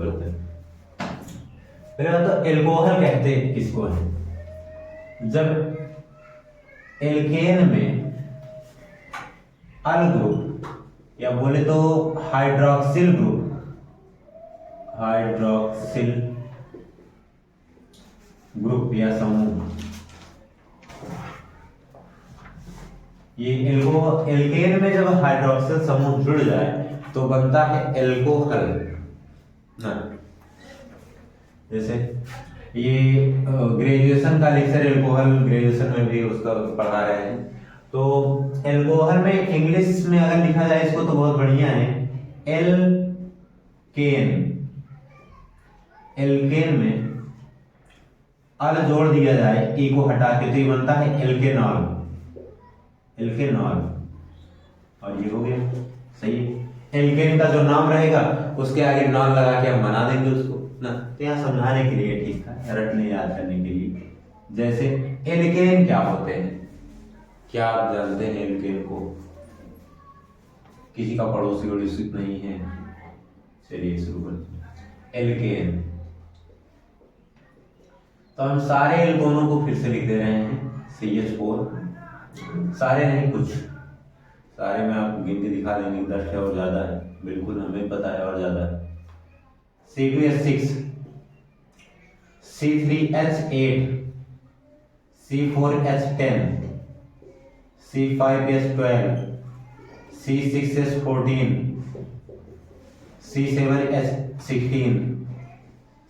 बोलते हैं। पहले बात तो एल्कोहल कहते किसको है? जब एल्केन में अल ग्रुप या बोले तो हाइड्रोक्सिल ग्रुप या समूह, ये एल्केन में जब हाइड्रोक्सिल समूह जुड़ जाए तो बनता है एल्कोहल ना। जैसे ये ग्रेजुएशन का लेक्चर एल्कोहल ग्रेजुएशन में भी उसका पढ़ा रहे हैं। तो एल्कोहल में इंग्लिश में अगर लिखा जाए इसको तो बहुत बढ़िया है, एल्केन में अल जोड़ दिया जाए ई को हटा के तो ये बनता है एल्केनॉल। और ये हो गया सही है। एल्केन का जो नाम रहेगा उसके आगे नॉन लगा के हम बना देंगे उसको ना। तो यहाँ समझाने के लिए ठीक था, रटने याद करने के लिए। जैसे एल्केन क्या होते हैं, क्या आप जानते हैं एल्केन को? किसी का पड़ोसी वड़ोसी नहीं है? चलिए शुरू करते हैं। एल्केन तो हम सारे एल्कोनों को फिर से लिख दे रहे हैं CH4, सारे नहीं कुछ, सारे में आप गिन के दिखा देंगे 10 है और ज्यादा है, बिल्कुल हमें पता है और ज्यादा है। C2H6, C3H8, C4H10, C5H12, C6H14, C7H16,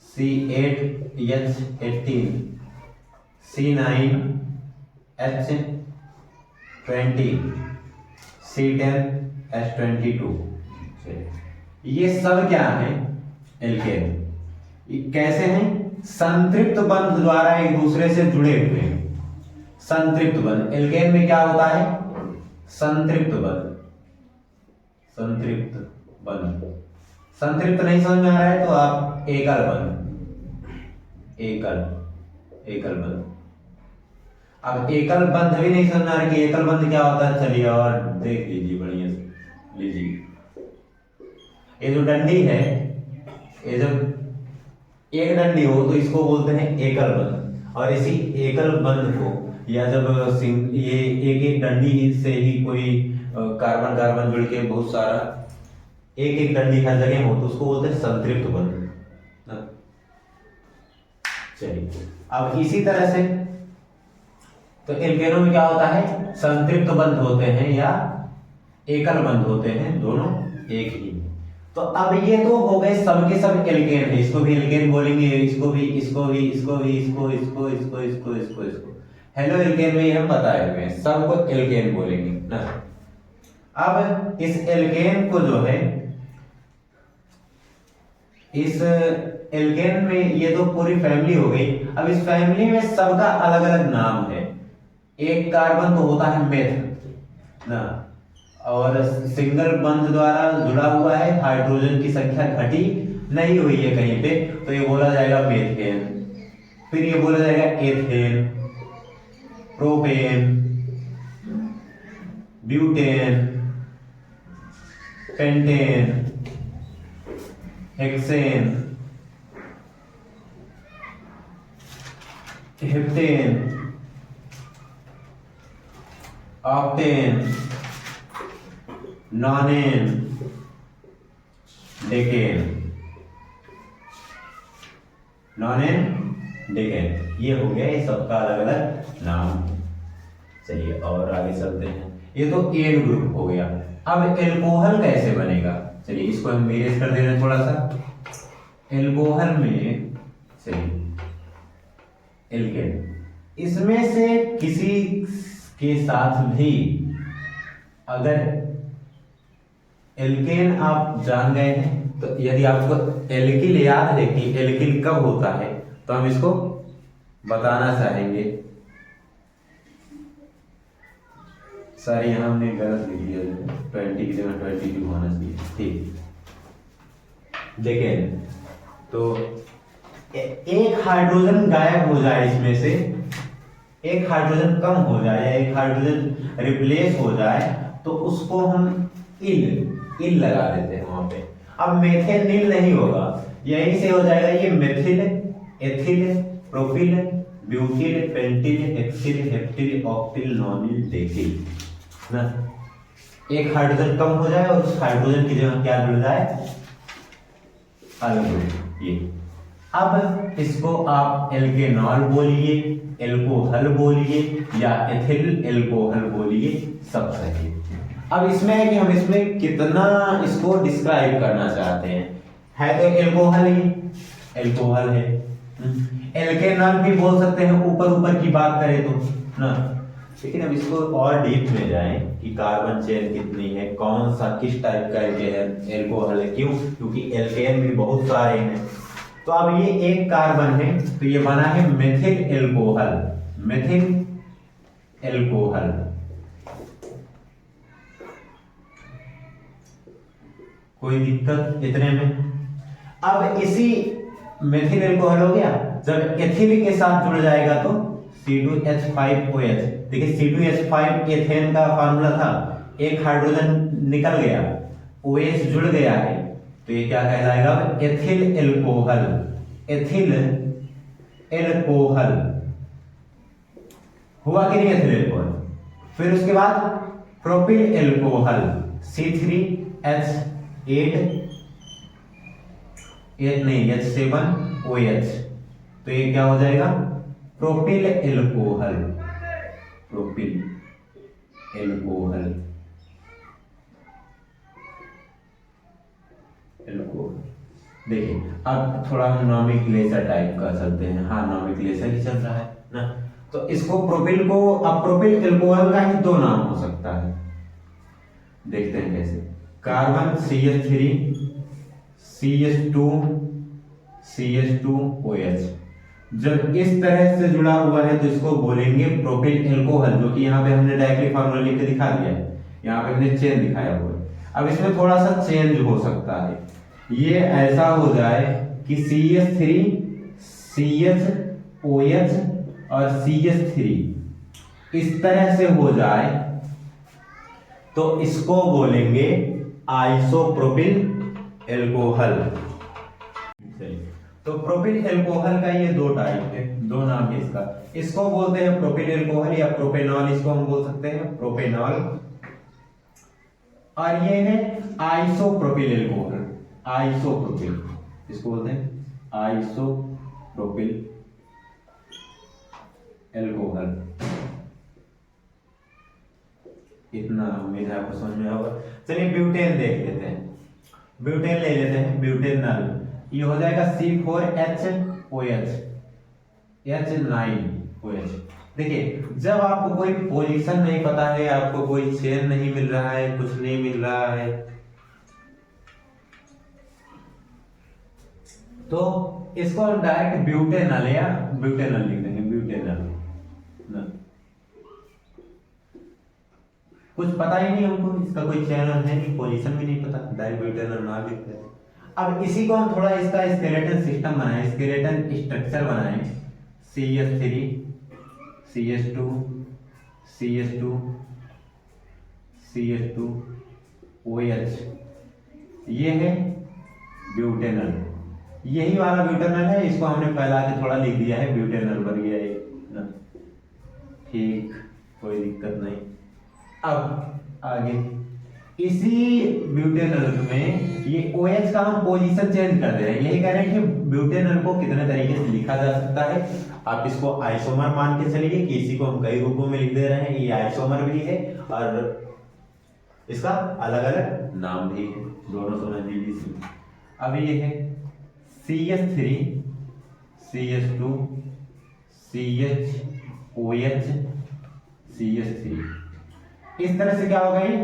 C8H18, C9H20, C10H22। ये सब क्या है? एल्केन। कैसे हैं? संतृप्त बंध द्वारा एक दूसरे से जुड़े हुए हैं। संतृप्त बंध एल्केन में क्या होता है? संतृप्त बंध। संतृप्त नहीं समझ में आ रहा है तो आप एकल बंध। अब एकल बंध भी नहीं समझ में आ रहा कि एकल बंध क्या होता है, चलिए और देख लीजिए बढ़िया से। लीजिए ये जो डंडी है, ये जब एक डंडी हो तो इसको बोलते हैं एकल बंध। और इसी एकल बंध को या जब ये एक डंडी से ही कोई कार्बन जुड़ के बहुत सारा एक डंडी हर जगह हो तो उसको बोलते हैं संतृप्त बंध। चलिए अब इसी तरह से तो एल्केनों में क्या होता है? संतृप्त बंध होते हैं या एकल बंध होते हैं, दोनों एक ही। तो अब ये तो हो गए सबके सब एल्केन है, इसको भी एल्केन बोलेंगे, इसको भी। हेलो एल्केन में हम बताए हुए हैं, सबको एल्केन बोलेंगे ना। अब इस एल्केन को जो है, इस एल्केन में ये तो पूरी फैमिली हो गई। अब इस फैमिली में सबका अलग अलग नाम है। एक कार्बन तो होता है मेथ ना, और सिंगल बंध द्वारा जुड़ा हुआ है, हाइड्रोजन की संख्या घटी नहीं हुई है कहीं पे, तो ये बोला जाएगा मेथेन। फिर ये बोला जाएगा ethane, propane, butane, pentane, hexane, heptane, octane, nonane, decane. ये हो गया, ये सबका अलग अलग नाम। चलिए और आगे चलते हैं। ये तो एल ग्रुप हो गया। अब एल्कोहल कैसे बनेगा? चलिए इसको हम इरेज कर दे रहे हैं थोड़ा सा। एल्कोहल में चलिए एल्केन, इसमें से किसी के साथ भी अगर एल्केन आप जान गए हैं तो यदि आपको एल्किल याद है कि एल्किल कब होता है तो हम इसको बताना चाहेंगे। सर यहाँ हमने गलत लिख दिया, 20 की जगह 22 होना चाहिए। ठीक, देखिए तो एक हाइड्रोजन गायब हो जाए, इसमें से एक हाइड्रोजन कम हो जाए या एक हाइड्रोजन रिप्लेस हो जाए तो उसको हम इल लगा देते हैं वहां पे। अब मेथेनिल नहीं होगा, यहीं से हो जाएगा ये methyl, ethyl, propyl, butyl, pentyl, hexyl, heptyl, octyl, nonyl, decyl ना। एक हाइड्रोजन कम हो जाए और उस हाइड्रोजन की जगह क्या जुड़ जाए, अल्कोहल। ये अब इसको आप एल्केनॉल बोलिए, एल्कोहल बोलिए या एथिल एल्कोहल बोलिए, सब सही है। अब इसमें है कि हम इसमें कितना इसको डिस्क्राइब करना चाहते हैं। है तो एल्कोहल ही, एल्कोहल है। एल्केनॉल भी बोल सकते हैं ऊपर ऊपर की बात करें तो ना, लेकिन अब इसको और डीप में जाएं कि कार्बन चेन कितनी है, कौन सा किस टाइप का एल्कोहल है, क्यों, क्योंकि एल्केन भी बहुत सारे हैं। तो अब ये एक कार्बन है तो ये बना है मेथिल एल्कोहल, मेथिल एल्कोहल। कोई दिक्कत इतने में? अब इसी मेथिल एल्कोहल हो गया, जब एथिल के साथ जुड़ जाएगा तो C2H5OH। देखिए C2H5 एथेन का फार्मूला था, एक हाइड्रोजन निकल गया, OH जुड़ गया है, तो ये क्या कहलाएगा, एथिल एल्कोहल, एथिल एल्कोहल हुआ कि नहीं, एथिल एल्कोहल। फिर उसके बाद प्रोपिल एल्कोहल, H7OH, तो ये क्या हो जाएगा, propyl alcohol, propyl alcohol, alcohol. देखिए अब थोड़ा हम नॉमेनक्लेचर टाइप का चलते हैं। हाँ नॉमेनक्लेचर ही चल रहा है ना, तो इसको प्रोपिल को, अब प्रोपिल एल्कोहल का ही दो नाम हो सकता है, देखते हैं कैसे। कार्बन CH3 CH2 CH2OH जब इस तरह से जुड़ा हुआ है तो इसको बोलेंगे प्रोपिल एल्कोहल, जो कि यहाँ पे हमने डायरेक्टली फार्मूला लिख के दिखा दिया है, यहाँ पे हमने चेन दिखाया हुआ है। अब इसमें थोड़ा सा चेंज हो सकता है, ये ऐसा हो जाए कि CH3 CHOH और CH3 इस तरह से हो जाए तो इसको बोलेंगे आइसोप्रोपिल एल्कोहल। तो प्रोपिल एल्कोहल का ये दो टाइप है, दो नाम है इसका। इसको बोलते हैं प्रोपिल एल्कोहल या प्रोपेनॉल, इसको हम बोल सकते हैं प्रोपेनॉल। और ये है आइसोप्रोपिल एल्कोहल, आइसोप्रोपिल, इसको बोलते हैं आइसोप्रोपिल एल्कोहल। इतना उम्मीद है आपको समझ में होगा। चलिए ब्यूटेन देख लेते हैं, ब्यूटेन ले लेते हैं, ब्यूटेनॉल। ये हो जाएगा C4HOH H9OH। देखिए जब आपको कोई पोजीशन नहीं पता है, आपको कोई चेन नहीं मिल रहा है, कुछ नहीं मिल रहा है, तो इसको हम डायरेक्ट ब्यूटेनॉल या ब्यूटेनॉल लिख देंगे, ब्यूटेनॉल। कुछ पता ही नहीं हमको, इसका कोई चेन है नहीं, पोजीशन भी नहीं पता, डायरेक्ट ब्यूटेनॉल नाम लिख देते हैं। अब इसी को हम थोड़ा इसका स्केलेटन सिस्टम बनाएं, स्केलेटन स्ट्रक्चर बनाएं। CH3 CH2 CH2 CH2OH, ये है ब्यूटेनॉल, यही वाला ब्यूटेनॉल है। इसको हमने फैला के थोड़ा लिख दिया है, ब्यूटेनॉल बन गया ये ना, ठीक, कोई दिक्कत नहीं। अब आगे इसी ब्यूटेनॉल में ये OH का हम पोजीशन चेंज कर दे रहे हैं, यही कह रहे हैं कि ब्यूटेनॉल को कितने तरीके से लिखा जा सकता है। आप इसको आइसोमर मान के चलिए कि इसी को हम कई रूपों में लिख दे रहे हैं, ये आइसोमर भी है और इसका अलग अलग नाम भी है, दोनों समझ लीजिए। अब ये है CH3 CH2 CHOH CH3, इस तरह से क्या होगा, ये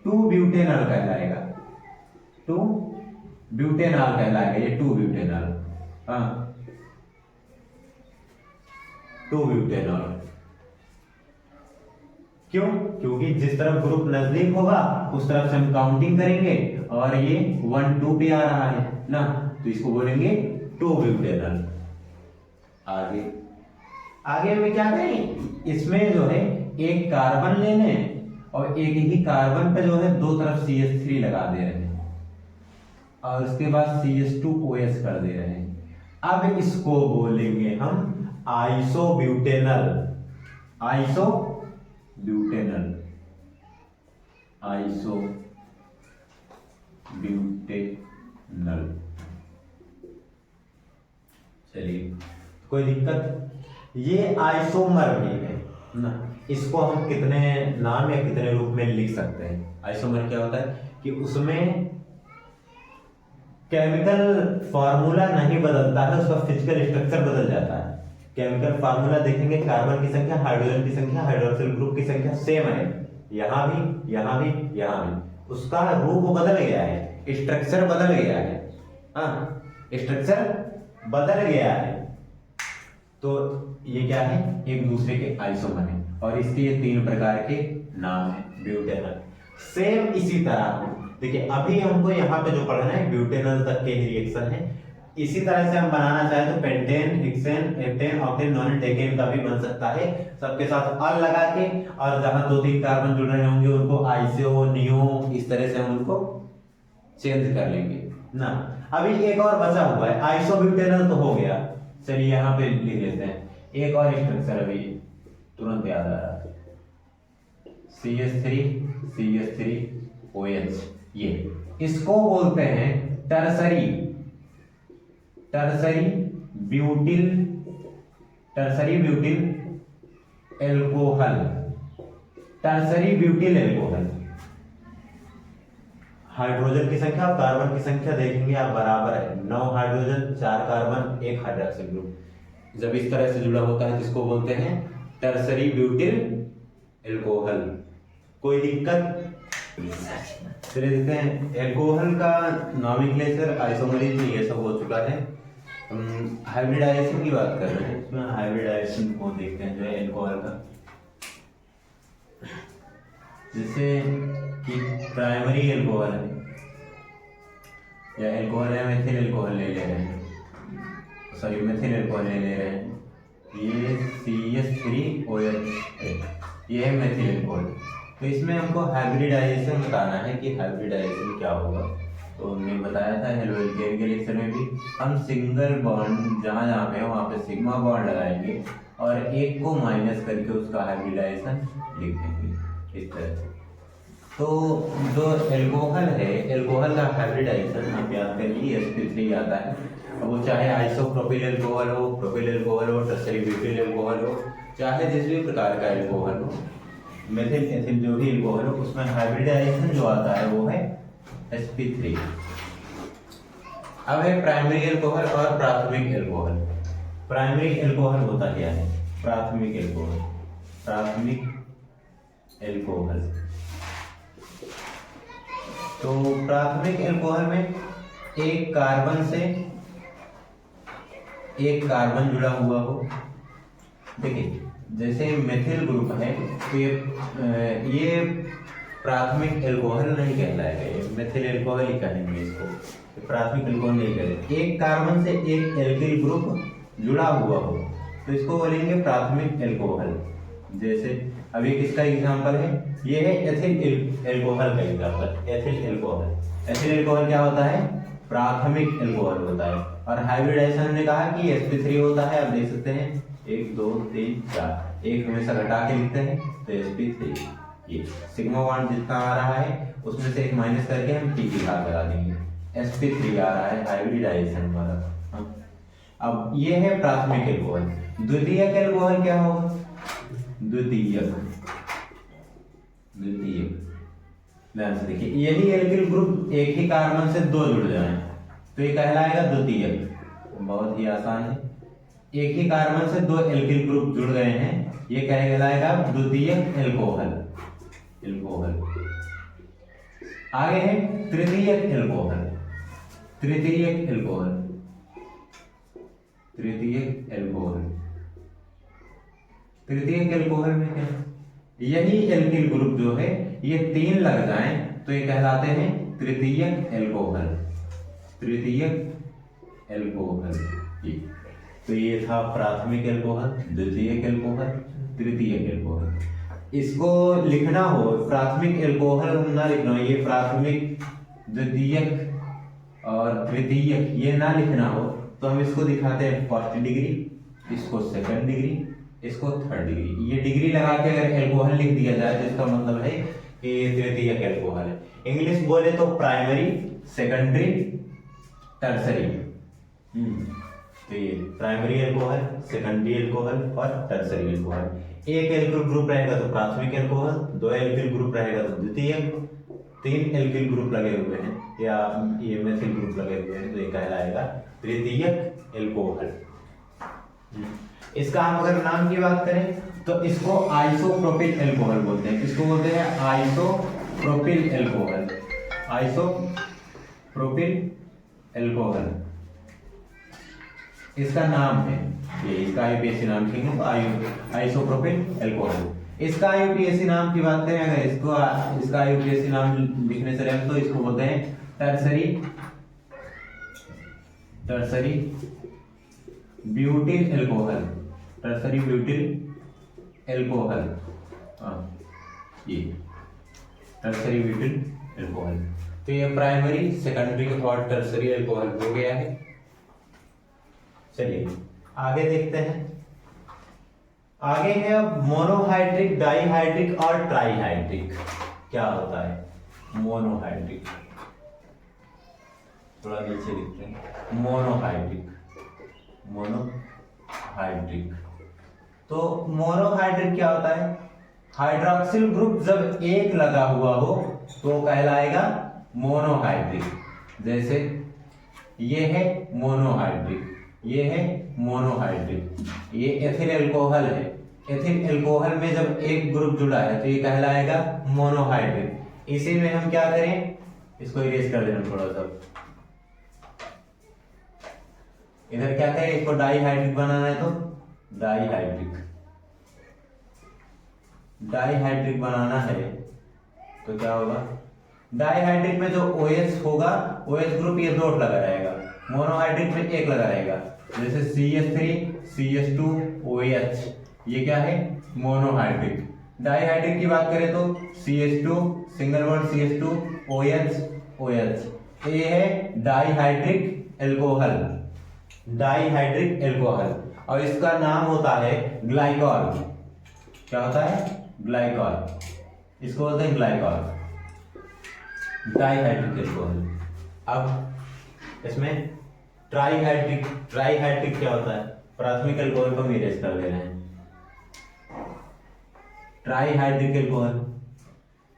2 ब्यूटेनॉल कहलाएगा, 2 ब्यूटेनॉल कहलाएगा, ये 2 ब्यूटेनॉल, हाँ 2 ब्यूटेनॉल। क्यों? क्योंकि जिस तरफ ग्रुप नजदीक होगा उस तरफ से हम काउंटिंग करेंगे और ये 1 2 पे आ रहा है ना, तो इसको बोलेंगे 2 ब्यूटेनॉल। आगे आगे में क्या करें, इसमें जो है एक कार्बन ले लें और एक ही कार्बन पे जो है दो तरफ CH3 लगा दे रहे हैं। और उसके बाद CH2OH कर दे रहे हैं। अब इसको बोलेंगे हम आइसोब्यूटेनल। आइसोब्यूटेनल, आइसोब्यूटेनल। चलिए, कोई दिक्कत? ये आइसोमर भी है ना, इसको हम कितने नाम या कितने रूप में लिख सकते हैं? आइसोमर क्या होता है कि उसमें केमिकल फार्मूला नहीं बदलता है, उसका फिजिकल स्ट्रक्चर बदल जाता है। केमिकल फार्मूला देखेंगे, कार्बन की संख्या, हाइड्रोजन की संख्या, हाइड्रोक्सिल ग्रुप की संख्या सेम है, यहाँ भी, यहाँ भी, यहाँ भी। उसका रूप बदल गया है, स्ट्रक्चर बदल गया है। हाँ, स्ट्रक्चर बदल गया है। तो ये क्या है? एक दूसरे के आइसोमर है, और इसके ये 3 प्रकार के नाम है ब्यूटेनल। सेम इसी तरह देखिए, अभी हमको यहाँ पे जो पढ़ना है ब्यूटेनल तक के ही रिएक्शन है। इसी तरह से हम बनाना चाहे तो pentane, hexane, heptane, octane, nonane decane का भी बन सकता है, सबके साथ अल लगा के, और जहां 2-3 कार्बन जुड़ रहे होंगे उनको आइसो, नियो, इस तरह से हम उनको चेंज कर लेंगे ना। अभी एक और बचा हुआ है, आइसोब्यूटेनल तो हो गया, चलिए यहाँ पे लिख लेते हैं। एक और स्ट्रक्चर अभी तुरंत याद आ रहा है, CH3OH। ये इसको बोलते हैं tertiary butyl alcohol. Tertiary butyl alcohol. Hydrogen की संख्या और कार्बन की संख्या देखेंगे आप बराबर है, 9 हाइड्रोजन, 4 कार्बन, 1 हाइड्रोक्सिल ग्रुप। जब इस तरह से जुड़ा होता है जिसको बोलते हैं टर्सरी ब्यूटिल एल्कोहल। कोई दिक्कत? चलिए देखते हैं, एल्कोहल का नॉमेनक्लेचर आइसोमरेज में ये सब हो चुका है। हम हाइब्रिडाइजेशन की बात कर रहे हैं, इसमें हाइब्रिडाइजेशन को देखते हैं जो है एल्कोहल का। जैसे कि प्राइमरी एल्कोहल है, या एल्कोहल है, मेथिल एल्कोहल ले रहे हैं, सॉरी मेथिल एल्कोहल ले रहे हैं, ये CH3OH है, ये है मेथिल एल्कोहल। तो इसमें हमको हाइब्रिडाइजेशन बताना है कि हाइब्रिडाइजेशन क्या होगा। तो हमने बताया था हेलोकेन के लेक्चर में भी, हम सिंगल बॉन्ड जहाँ जहाँ पे हो वहाँ पे सिग्मा बॉन्ड लगाएंगे और एक को माइनस करके उसका हाइब्रिडाइजेशन लिख देंगे इस तरह से। तो जो एल्कोहल है, एल्कोहल का हाइब्रिडाइजेशन हम याद कर लिए sp3 आता है। अब वो चाहे आइसोप्रोपिल एल्कोहल हो, प्रोपिल एल्कोहल हो, टर्सरी ब्यूटिल एल्कोहल हो, चाहे जिस भी प्रकार का एल्कोहल हो, मेथिल एथिल जो भी एल्कोहल हो, उसमें हाइब्रिडाइजेशन जो आता है वो है sp3। अब है प्राइमरी एल्कोहल और प्राथमिक एल्कोहल। प्राइमरी एल्कोहल होता क्या है? प्राथमिक एल्कोहल, तो प्राथमिक एल्कोहल में एक कार्बन जुड़ा हुआ हो। देखिए, जैसे मेथिल ग्रुप है तो ये प्राथमिक एल्कोहल नहीं कहलाएगा, ये मेथिल एल्कोहल ही कहेंगे इसको, प्राथमिक एल्कोहल नहीं कहेंगे। एक कार्बन से एक एल्किल ग्रुप जुड़ा हुआ हो तो इसको बोलेंगे प्राथमिक एल्कोहल। जैसे अभी किसका एग्जांपल है? ये है एथिल एल्कोहल का एग्जांपल। एथिल एल्कोहल क्या होता है? प्राथमिक एल्कोहल होता है। और हाइब्रिडाइजेशन ने कहा कि sp3 होता है, आप देख सकते हैं 1 2 3 4, एक हमेशा घटा के लिखते हैं तो sp3। ये सिग्मा बॉन्ड जितना आ रहा है उसमें से एक माइनस करके हम p की घात लगा देंगे, sp3 आ रहा है हाइब्रिडाइजेशन हमारा। अब ये है प्राथमिक एल्कोहल। द्वितीयक एल्कोहल क्या होगा? द्वितीयक ध्यान से देखिए, यदि एल्किल ग्रुप एक ही कार्बन से 2 जुड़ जाएं तो ये कहलाएगा द्वितीयक। बहुत ही आसान है, एक ही कार्बन से 2 एल्किल ग्रुप जुड़ गए हैं, ये कहलाएगा द्वितीयक एल्कोहल। आगे है तृतीयक एल्कोहल। तृतीयक एल्कोहल में क्या है? यही एल्किल ग्रुप जो है ये 3 लग जाएं तो ये कहलाते हैं तृतीयक एल्कोहल। तो ये था प्राथमिक एल्कोहल, द्वितीयक एल्कोहल, तृतीयक एल्कोहल। इसको लिखना हो प्राथमिक एल्कोहल ना लिखना, ये प्राथमिक, द्वितीयक और तृतीय ये ना लिखना हो तो हम इसको दिखाते हैं फर्स्ट डिग्री, इसको सेकंड डिग्री, इसको थर्ड डिग्री। ये डिग्री लगा के अगर एल्कोहल लिख दिया जाए तो इसका मतलब है कि ये तृतीयक एल्कोहल है। इंग्लिश बोले तो प्राइमरी, सेकेंडरी, टर्सरी। तो ये प्राइमरी एल्कोहल, सेकेंडरी एल्कोहल और टर्सरी एल्कोहल। एक एल्किल ग्रुप रहेगा तो प्राथमिक एल्कोहल, दो एल्किल ग्रुप रहेगा तो द्वितीयक, तीन एल्किल ग्रुप लगे हुए हैं या ये मेथिल ग्रुप लगे हुए हैं तो ये कहलाएगा तृतीयक एल्कोहल। इसका हम अगर नाम की बात करें तो इसको आइसोप्रोपिल एल्कोहल बोलते हैं। किसको बोलते हैं? Isopropyl alcohol. आइसोप्रोपिल एल्कोहल इसका नाम है, ये इसका आईयूपीएसी नाम ठीक है, आइसोप्रोपिल एल्कोहल। इसका आईयूपीएसी नाम की बात करें अगर इसका आईयूपीएसी नाम लिखने से रहे तो इसको बोलते हैं tertiary butyl alcohol. Tertiary butyl alcohol, ये टर्सरी ब्यूटिल एल्कोहल। तो ये प्राइमरी, सेकेंडरी और टर्सरी एल्कोहल हो गया है। चलिए आगे देखते हैं। आगे है अब मोनोहाइड्रिक, डाइहाइड्रिक और ट्राइहाइड्रिक। क्या होता है मोनोहाइड्रिक? थोड़ा नीचे लिखते हैं मोनोहाइड्रिक। तो मोनोहाइड्रिक क्या होता है? हाइड्रोक्सिल ग्रुप जब एक लगा हुआ हो तो कहलाएगा मोनोहाइड्रिक। जैसे ये है मोनोहाइड्रिक, ये है मोनोहाइड्रिक, ये एथिल एल्कोहल है। एथिल एल्कोहल में जब एक ग्रुप जुड़ा है तो ये कहलाएगा मोनोहाइड्रिक। इसी में हम क्या करें, इसको इरेज कर देना थोड़ा सा। इधर क्या करें, इसको डाइहाइड्रिक बनाना है तो डाइहाइड्रिक बनाना है तो क्या होगा? डाइहाइड्रिक में जो OH होगा, OH ग्रुप ये दो लगा रहेगा, मोनोहाइड्रिक में एक लगा रहेगा। जैसे CH3 CH2 OH, ये क्या है? मोनोहाइड्रिक। डाइहाइड्रिक की बात करें तो CH2 single bond CH2 OH, ये है डाइहाइड्रिक एल्कोहल। और इसका नाम होता है ग्लाइकॉल। क्या होता है? ग्लाइकॉल। इसको बोलते हैं ग्लाइकॉल, डाइहाइड्रिक एल्कोहल। अब इसमें ट्राइहाइड्रिक क्या होता है? प्राथमिक एल्कोहल को हम इरेज कर दे रहे हैं। ट्राइहाइड्रिक एल्कोहल,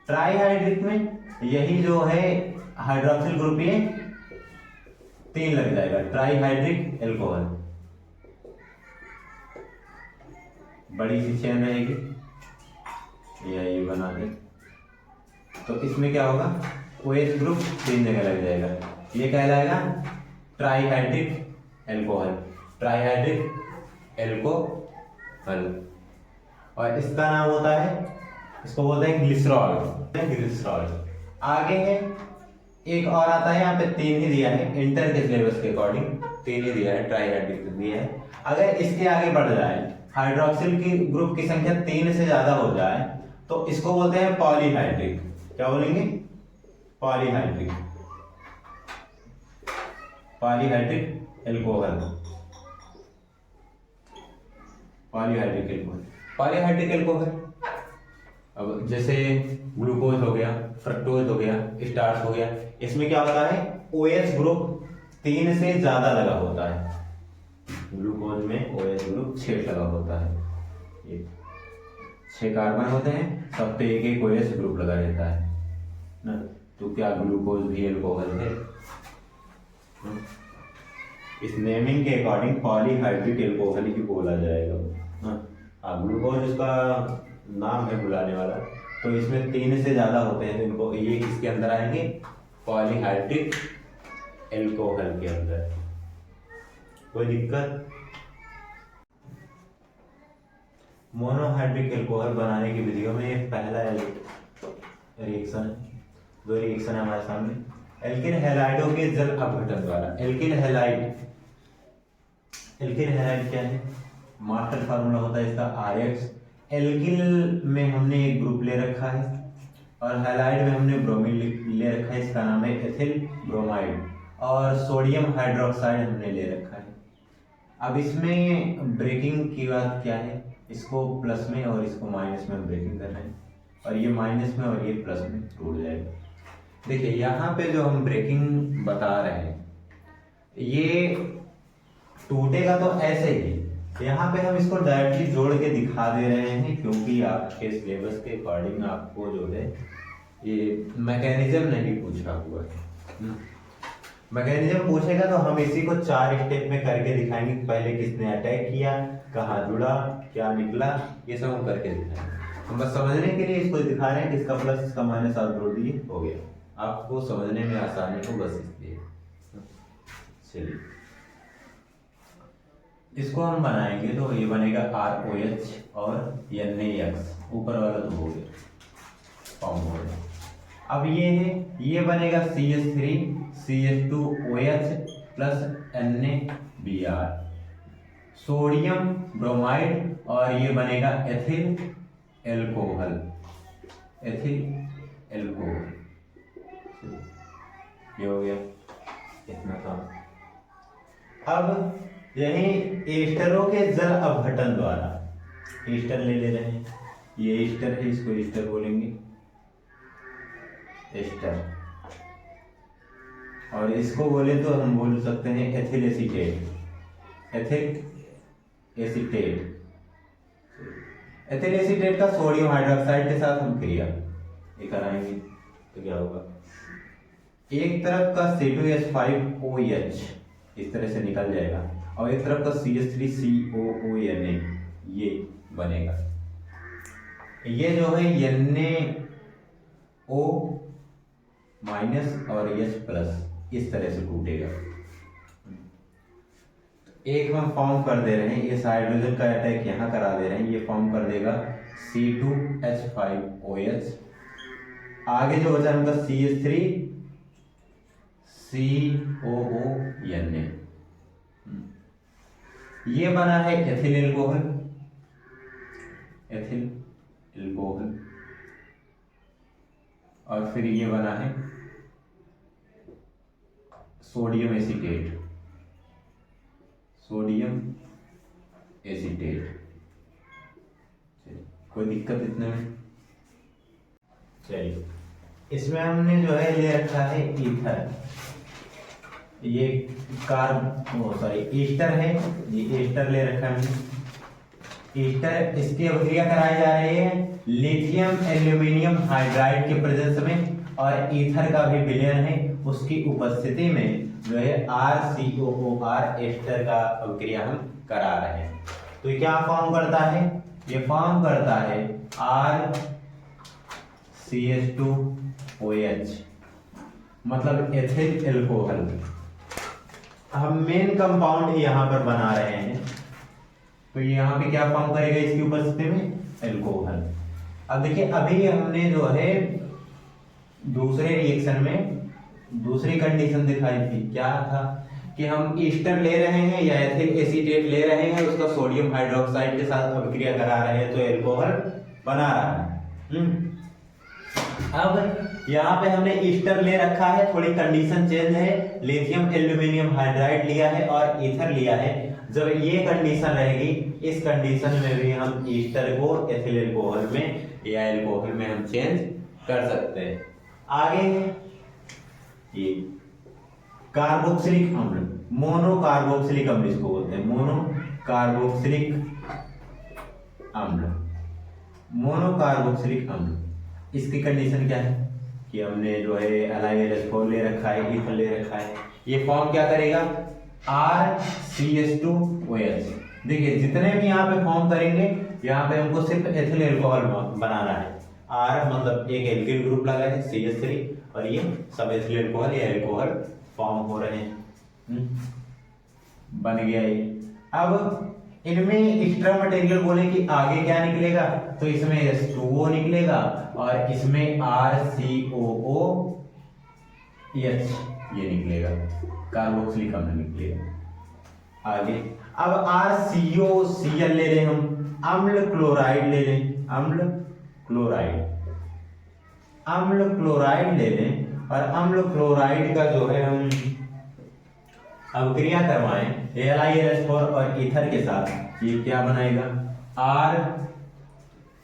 ट्राइहाइड्रिक में यही जो है हाइड्रोक्सिल ग्रुप ये 3 लग जाएगा। ट्राइहाइड्रिक एल्कोहल बड़ी सी चेन रहेगी, ये बना दे तो इसमें क्या होगा? OH ग्रुप 3 जगह लग जाएगा, ये कहलाएगा ट्राइहाइड्रिक एल्कोहल। और इसका नाम होता है, इसको बोलते हैं ग्लिसरॉल। आगे है एक और आता है, यहाँ पे 3 ही दिया है, इंटर के सिलेबस के अकॉर्डिंग 3 ही दिया है, ट्राइहाइड्रिक दिया है। अगर इसके आगे बढ़ जाए, हाइड्रोक्सिल की ग्रुप की संख्या 3 से ज्यादा हो जाए तो इसको बोलते हैं पॉलीहाइड्रिक। क्या बोलेंगे? Polyhydric alcohol. पॉलीहाइड्रिक एल्कोहल अब जैसे ग्लूकोज हो गया, फ्रक्टोज हो गया, स्टार्च हो गया, इसमें क्या होता है? OH ग्रुप 3 से ज्यादा लगा होता है। ग्लूकोज में OH ग्रुप 6 लगा होता है, ये 6 कार्बन होते हैं, सब पे एक OH ग्रुप लगा रहता है ना। तो क्या ग्लूकोज भी एल्कोहल है? इस नेमिंग के अकॉर्डिंग पॉलीहाइड्रिक एल्कोहल ही बोला जाएगा। ग्लूकोज इसका नाम है बुलाने वाला, तो इसमें 3 से ज्यादा होते हैं तो इनको ये किसके अंदर आएंगे? पॉलीहाइड्रिक एल्कोहल के अंदर। कोई दिक्कत? मोनोहाइड्रिक एल्कोहल बनाने की विधियों में पहला रिएक्शन, 2 रिएक्शन है हमारे सामने। एल्किल हैलाइडों के जल अपघटन द्वारा। एल्किल हैलाइड क्या है? मास्टर फार्मूला होता है इसका RX। एल्किल में हमने एक ग्रुप ले रखा है और हैलाइड में हमने ब्रोमीन ले रखा है, इसका नाम है एथिल ब्रोमाइड। और सोडियम हाइड्रोक्साइड हमने ले रखा है। अब इसमें ब्रेकिंग की बात क्या है, इसको प्लस में और इसको माइनस में ब्रेकिंग कर रहे हैं, और ये माइनस में और ये प्लस में टूट जाएगा। देखिए यहाँ पे जो हम ब्रेकिंग बता रहे हैं ये टूटेगा तो ऐसे ही, यहाँ पे हम इसको डायरेक्टली जोड़ के दिखा दे रहे हैं क्योंकि आपके सिलेबस के अकॉर्डिंग आपको जो है ये मैकेनिज्म नहीं पूछा हुआ है। मैकेनिज्म पूछेगा तो हम इसी को 4 स्टेप में करके दिखाएंगे, पहले किसने अटैक किया, कहाँ जुड़ा, क्या निकला, ये सब हम करके दिखाएंगे। हम बस समझने के लिए इसको दिखा रहे हैं कि इसका प्लस इसका माइनस आप जोड़ दिए, हो गया, आपको समझने में आसानी हो बस इसलिए। चलिए इसको हम बनाएंगे तो ये बनेगा ROH और NaX, ऊपर वाला तो हो गया फॉर्म हो गया। अब ये है, ये बनेगा CH3 CH2OH plus NaBr, sodium bromide, और ये बनेगा एथिल एल्कोहल, एथिल एल्कोहल। ये हो गया इतना काम। अब यही एस्टरों के जल अपघटन द्वारा, एस्टर ले रहे हैं, ये एस्टर है, इसको एस्टर बोलेंगे, एस्टर, और इसको बोले तो हम बोल सकते हैं ethyl acetate, ethyl acetate. Ethyl acetate का सोडियम हाइड्रोक्साइड के साथ हम क्रिया ये कराएंगे तो क्या होगा, एक तरफ का C2H5OH इस तरह से निकल जाएगा और एक तरफ का CH3COONA ये बनेगा। ये जो है NaO माइनस और H प्लस इस तरह से टूटेगा। एक हम फॉर्म कर दे रहे हैं, इस हाइड्रोजन का अटैक यहाँ करा दे रहे हैं, ये फॉर्म कर देगा C2H5OH। आगे जो बचा उनका CH3COONA, ये बना है एथिल एल्कोहल, एथिल एल्कोहल, और फिर ये बना है सोडियम एसीटेट, सोडियम एसीटेट। कोई दिक्कत इतने में? चलिए इसमें हमने जो है ले रखा है ईथर, ये ईस्टर है, ये ईस्टर ले रखा है ईस्टर। इसकी अभिक्रिया कराई जा रही है लिथियम एल्यूमिनियम हाइड्राइड के प्रेजेंस में, और ईथर का भी विलयन है उसकी उपस्थिति में जो है RCOOR एस्टर का अभिक्रिया हम करा रहे हैं। तो ये क्या फॉर्म करता है, ये फॉर्म करता है RCH2OH, मतलब एथिल एल्कोहल। हम मेन कंपाउंड यहाँ पर बना रहे हैं, तो यहाँ पे क्या फॉर्म करेगा इसकी उपस्थिति में, एल्कोहल। अब देखिए अभी हमने जो है दूसरे रिएक्शन में दूसरी कंडीशन दिखाई थी, क्या था कि हम ईस्टर ले रहे हैं या एथिल एसीटेट ले रहे हैं, उसका सोडियम हाइड्रोक्साइड के साथ अभिक्रिया करा रहे हैं तो एल्कोहल बना रहा है। अब यहाँ पे हमने ईस्टर ले रखा है, थोड़ी कंडीशन चेंज है, लिथियम एल्यूमिनियम हाइड्राइड लिया है और ईथर लिया है। जब ये कंडीशन रहेगी, इस कंडीशन में भी हम ईस्टर को एथिल एल्कोहल में या एल्कोहल में हम चेंज कर सकते हैं। आगे ये कार्बोक्सिलिक अम्ल, मोनोकार्बोक्सिलिक अम्ल इसको बोलते हैं, मोनोकार्बोक्सिलिक अम्ल, मोनोकार्बोक्सिलिक अम्ल। इसकी कंडीशन क्या है कि हमने जो है LiLH4 ले रखा है, ईथर ले रखा है, ये फॉर्म क्या करेगा RCH2OH। देखिए जितने भी यहाँ पे फॉर्म करेंगे, यहाँ पे हमको सिर्फ एथिल एल्कोहल बनाना है। R मतलब एक एल्किल ग्रुप लगा है CH3, और ये सब एथिल एल्कोहल या एल्कोहल फॉर्म हो रहे हैं, बन गया ये। अब इनमें एक्स्ट्रा मटेरियल बोले कि आगे क्या निकलेगा, तो इसमें H2O निकलेगा और इसमें RCOOH ये निकलेगा, कार्बोक्सिलिक अम्ल निकलेगा। आगे अब RCOCl ले लें हम, अम्ल क्लोराइड ले लें, अम्ल क्लोराइड, अम्ल क्लोराइड ले लें, और अम्ल क्लोराइड का जो है हम अभिक्रिया करवाएं AlIlH4 और ईथर के साथ, ये क्या बनाएगा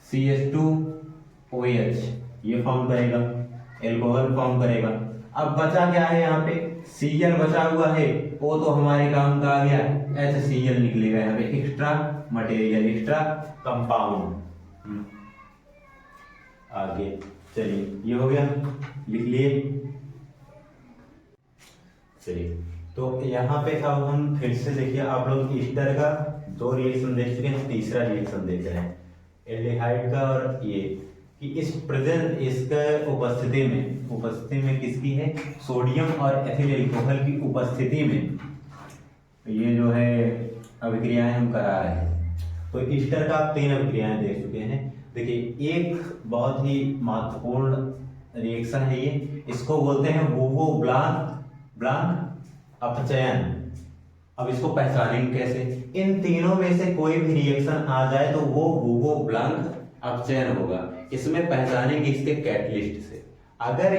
RCH2OH, ये फॉर्म करेगा, एल्कोहल फॉर्म करेगा। अब बचा क्या है यहाँ पे, Cl बचा हुआ है, वो तो हमारे काम का आ गया, HCl निकलेगा यहाँ पे, एक्स्ट्रा मटेरियल, एक्स्ट्रा कंपाउंड। आगे चलिए, ये हो गया, लिख लिए। चलिए, तो यहाँ पे अब हम फिर से देखिए, आप लोग ईस्टर का 2 रिएक्शन देख चुके हैं, तीसरा रिएक्शन देख रहे हैं एल्डिहाइड का, और ये कि इस प्रेजेंट इसका उपस्थिति में किसकी है, सोडियम और एथिल अल्कोहल की उपस्थिति में ये जो है अभिक्रियाएं हम करा रहे हैं। तो ईस्टर का आप 3 अभिक्रियाएं देख चुके हैं। देखिए, एक बहुत ही महत्वपूर्ण रिएक्शन है ये, इसको बोलते हैं वूवो ब्लांक अपचयन। अब इसको पहचानेंगे कैसे, इन तीनों में से कोई भी रिएक्शन आ जाए तो वो वूवो ब्लांक अपचयन होगा। इसमें पहचानेंगे इसके कैटलिस्ट से। अगर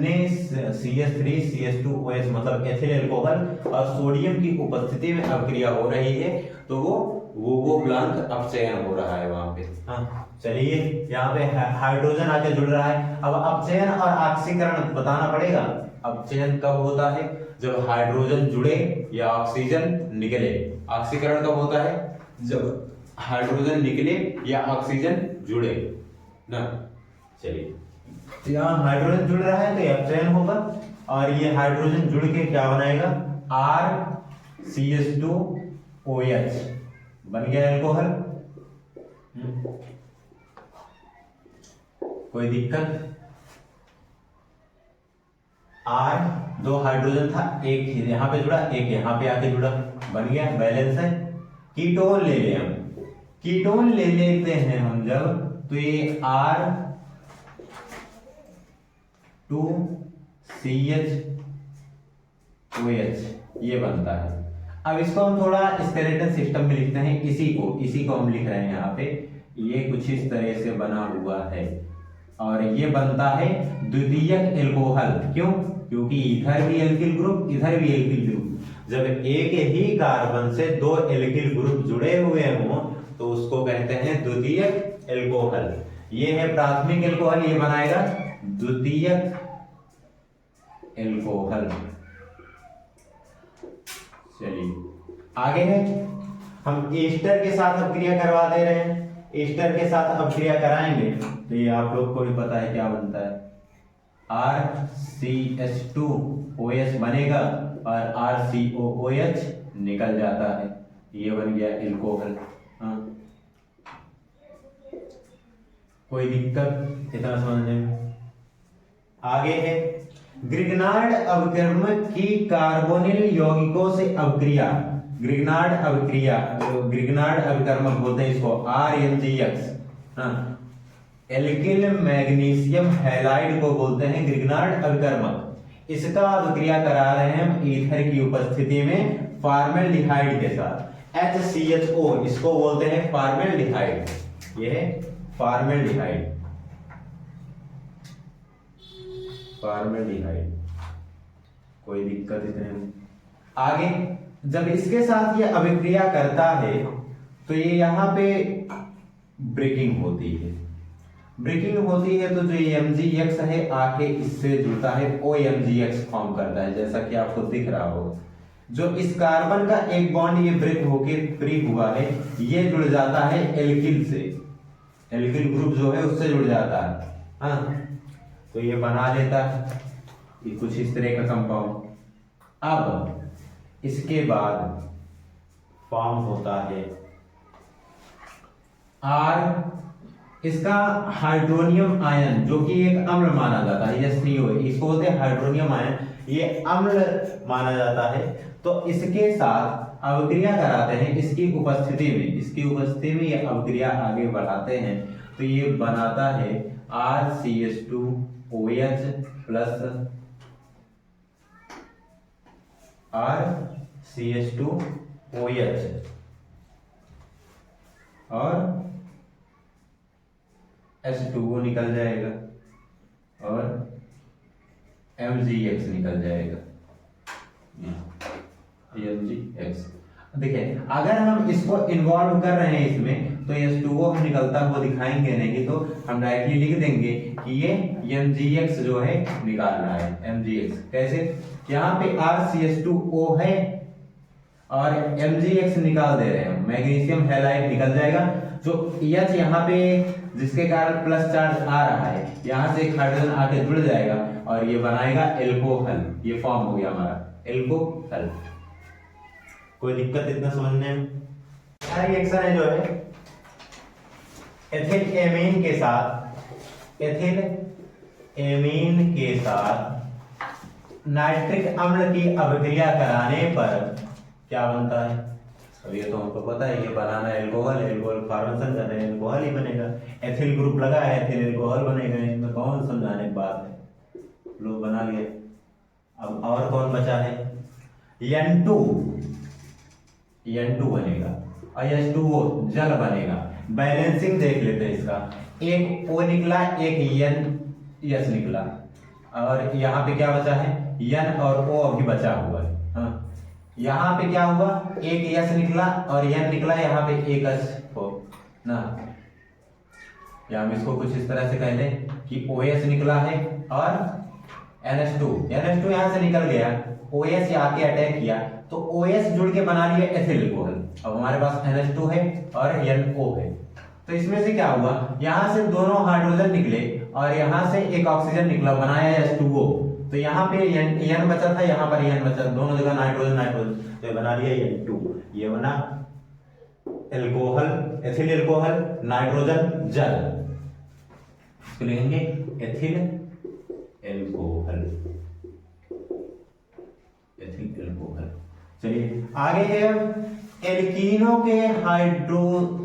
NaCH3CH2OH मतलब एथिल अल्कोहल और सोडियम की उपस्थिति में अभिक्रिया हो रही है तो वो वूवो ब्लांक अपचयन हो रहा है वहां पे। हाँ, चलिए, यहाँ पे हाइड्रोजन आके जुड़ रहा है। अब अपचयन और ऑक्सीकरण बताना पड़ेगा। अपचयन कब होता है, जब हाइड्रोजन जुड़े या ऑक्सीजन निकले। ऑक्सीकरण कब होता है, जब हाइड्रोजन निकले या ऑक्सीजन जुड़े ना। चलिए, यहाँ हाइड्रोजन जुड़ रहा है तो ये अपचयन होगा, और ये हाइड्रोजन जुड़ के क्या बनाएगा, RCH2OH बन गया अल्कोहल। कोई दिक्कत, दो हाइड्रोजन था, एक यहाँ पे जुड़ा, एक यहाँ पे आके जुड़ा, बन गया, बैलेंस है। कीटोन ले ले, हम कीटोन ले लेते हैं हम जब, तो ये R2CH2OH ये बनता है। अब इसको हम थोड़ा स्केलेटन सिस्टम में लिखते हैं, इसी को हम लिख रहे हैं यहाँ पे। ये कुछ इस तरह से बना हुआ है और ये बनता है द्वितीयक एल्कोहल। क्यों, क्योंकि इधर भी एल्किल ग्रुप, इधर भी एल्किल ग्रुप। जब एक ही कार्बन से 2 एल्किल ग्रुप जुड़े हुए हों तो उसको कहते हैं द्वितीयक एल्कोहल। ये है प्राथमिक एल्कोहल, ये बनाएगा द्वितीयक एल्कोहल। चलिए, आगे है, हम ईस्टर के साथ अभिक्रिया करवा दे रहे हैं। ईस्टर के साथ अभिक्रिया कराएंगे तो ये आप लोग को भी पता है क्या बनता है, RCH2OH बनेगा और RCOOH निकल जाता है, ये बन गया एल्कोहल। हाँ, कोई दिक्कत इतना समझने में। आगे है ग्रिग्नार्ड अभिकर्मक की कार्बोनिल यौगिकों से अभिक्रिया। ग्रिग्नार्ड अभिकर्मक बोलते हैं इसको, RMGX। हाँ, एल्किल मैग्नीशियम हैलाइड को बोलते हैं ग्रिग्नार्ड अभिकर्मक। इसका अभिक्रिया करा रहे हैं हम ईथर की उपस्थिति में फॉर्मेल्डिहाइड के साथ, HCHO, इसको बोलते हैं फॉर्मेल्डिहाइड। ये है फॉर्मेल्डिहाइड। कोई दिक्कत इतने में। आगे, जब इसके साथ ये अभिक्रिया करता है तो ये यहाँ पे ब्रेकिंग होती है। तो जो MgX है आके इससे जुड़ता है, OMgX फॉर्म करता है, जैसा कि आपको दिख रहा हो। जो इस कार्बन का एक बॉन्ड ये ब्रेक होके फ्री हुआ है, ये जुड़ जाता है एल्किल से, एल्किल ग्रुप जो है उससे जुड़ जाता है। हाँ, तो ये बना लेता है ये कुछ इस तरह का कंपाउंड। अब इसके बाद फॉर्म होता है इसका हाइड्रोनियम आयन, जो कि एक अम्ल माना जाता है, H3O, इसको बोलते हैं हाइड्रोनियम आयन, ये अम्ल माना जाता है। तो इसके साथ अभिक्रिया कराते हैं इसकी उपस्थिति में ये अभिक्रिया आगे बढ़ाते हैं तो ये बनाता है RCH2OH प्लस RCH2OH और H2O निकल जाएगा और MgX निकल जाएगा। MgX। देखिए अगर हम इसको इन्वॉल्व कर रहे हैं इसमें तो H2O हम निकलता हुआ दिखाएंगे नहीं, तो हम डायरेक्टली लिख देंगे कि ये MgX जो है निकाल रहा है। MgX कैसे, यहाँ पे RCH2O है और MgX निकाल दे रहे हैं, मैग्नीशियम हैलाइड निकल जाएगा। जो H यहाँ पे जिसके कारण प्लस चार्ज आ रहा है, यहाँ से एक हाइड्रोजन आके जुड़ जाएगा और ये बनाएगा एल्कोहल। ये फॉर्म हो गया हमारा एल्कोहल। कोई दिक्कत इतना समझने में? रिएक्शन है जो है एथिल एमीन के साथ, एथिल एमीन के साथ नाइट्रिक अम्ल की अभिक्रिया कराने पर क्या बनता है? अब ये तो हमको पता है, ये बनाना एल्कोहल, एल्कोहल फॉर्मेशन कर रहे हैं, एल्कोहल ही बनेगा। एथिल ग्रुप लगा है, एथिल एल्कोहल बनेगा। इसमें कौन समझाने की बात है, लोग बना लिए। अब और कौन बचा है? N2 बनेगा और H2O जल बनेगा। बैलेंसिंग देख लेते हैं इसका, एक O निकला, एक NS निकला और यहाँ पे क्या बचा है? N और O अभी बचा हुआ है। हाँ, यहाँ पे क्या हुआ? एक S निकला और N निकला, यहाँ पे एक H हो ना, या हम इसको कुछ इस तरह से कह लें कि OS निकला है और NH2 यहाँ से निकल गया, OS आके अटैक किया तो OS जुड़ के बना लिया एथिल एल्कोहल। अब हमारे पास NH2 है और NO है, तो इसमें से क्या हुआ? यहाँ से दोनों हाइड्रोजन निकले और यहाँ से एक ऑक्सीजन निकला, बनाया H2O। तो यहाँ पे N बचा था, यहाँ पर N बचा, दोनों जगह नाइट्रोजन, तो बना लिया N2। ये बना एल्कोहल, एथिल एल्कोहल, नाइट्रोजन जल, इसको लिखेंगे एथिल एल्कोहल, एथिल एल्कोहल। चलिए आगे है एल्कीनों के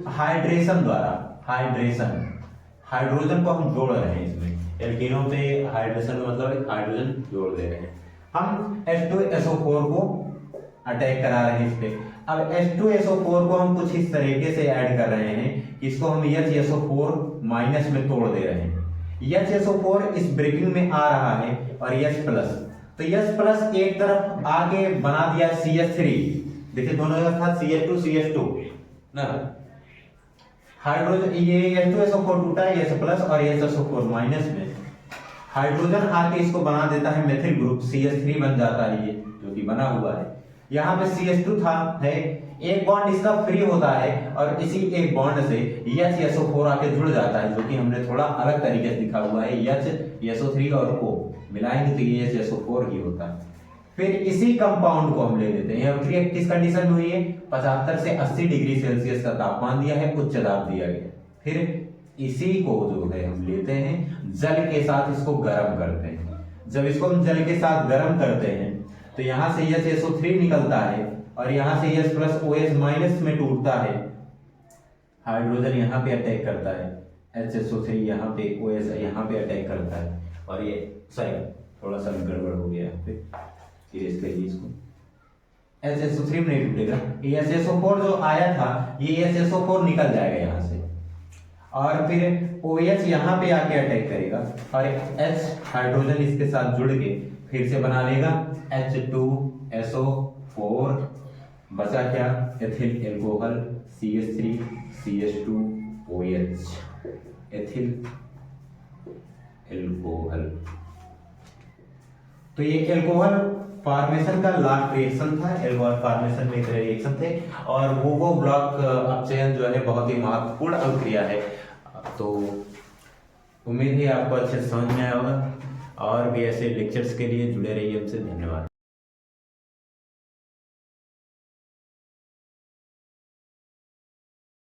हाइड्रेशन द्वारा, हाइड्रोजन को हम जोड़ रहे हैं इसमें। एल्कीनों पे हाइड्रेशन मतलब हाइड्रोजन जोड़ दे रहे हैं हम। H2SO4 को अटैक करा रहे हैं इस पे। अब H2SO4 को हम कुछ इस तरीके से ऐड कर रहे हैं कि इसको हम HSO4 माइनस में तोड़ दे रहे हैं। HSO4 इस ब्रेकिंग में आ रहा है और H प्लस, तो H प्लस एक तरफ आगे बना दिया CH3। देखिए दोनों जगह था CH2 ना, हाइड्रोजन ये H2SO4 टूटा है, H प्लस और HSO4 माइनस में, हाइड्रोजन आके इसको बना देता है मेथिल ग्रुप, CH3 बन जाता है ये जो कि बना हुआ है। यहाँ पे CH2 था है, एक बॉन्ड इसका फ्री होता है और इसी एक बॉन्ड से HSO4 आके जुड़ जाता है, जो कि हमने थोड़ा अलग तरीके से दिखा हुआ है। HSO3 और O मिलाएंगे तो ये HSO4 ही होता है। फिर इसी कंपाउंड को हम ले लेते हैं। अभिक्रिया किस कंडीशन में हुई है? 75 से 80 डिग्री सेल्सियस का तापमान दिया है, उच्च दाब दिया गया। फिर इसी को जो है हम लेते हैं, जल के साथ इसको गर्म करते हैं। जब इसको हम जल के साथ गर्म करते हैं तो यहाँ से HSO3 निकलता है और यहाँ से H प्लस OH माइनस में टूटता है, हाइड्रोजन यहाँ पे अटैक करता है, HSO3 यहाँ पे, OH यहाँ पे अटैक करता है और ये सॉरी थोड़ा सा गड़बड़ हो गया यहाँ पे, इरेज करिए इसको। HSO3 नहीं टूटेगा, ये HSO4 जो आया था ये HSO4 निकल जाएगा यहाँ से और फिर OH यहाँ पे आके अटैक करेगा और H हाइड्रोजन इसके साथ जुड़ के फिर से बना लेगा H2SO4, बचा क्या? Ethyl alcohol, CH3 CH2OH, ethyl alcohol. तो ये एल्कोहल फॉर्मेशन का लास्ट रिएक्शन था। एल्कोहल फॉर्मेशन में इतने रिएक्शन थे और वो ब्लॉक अपचयन जो है बहुत ही महत्वपूर्ण अभिक्रिया है। तो उम्मीद है आपको अच्छे से समझ में आया होगा और भी ऐसे लेक्चर्स के लिए जुड़े रहिए हमसे। धन्यवाद।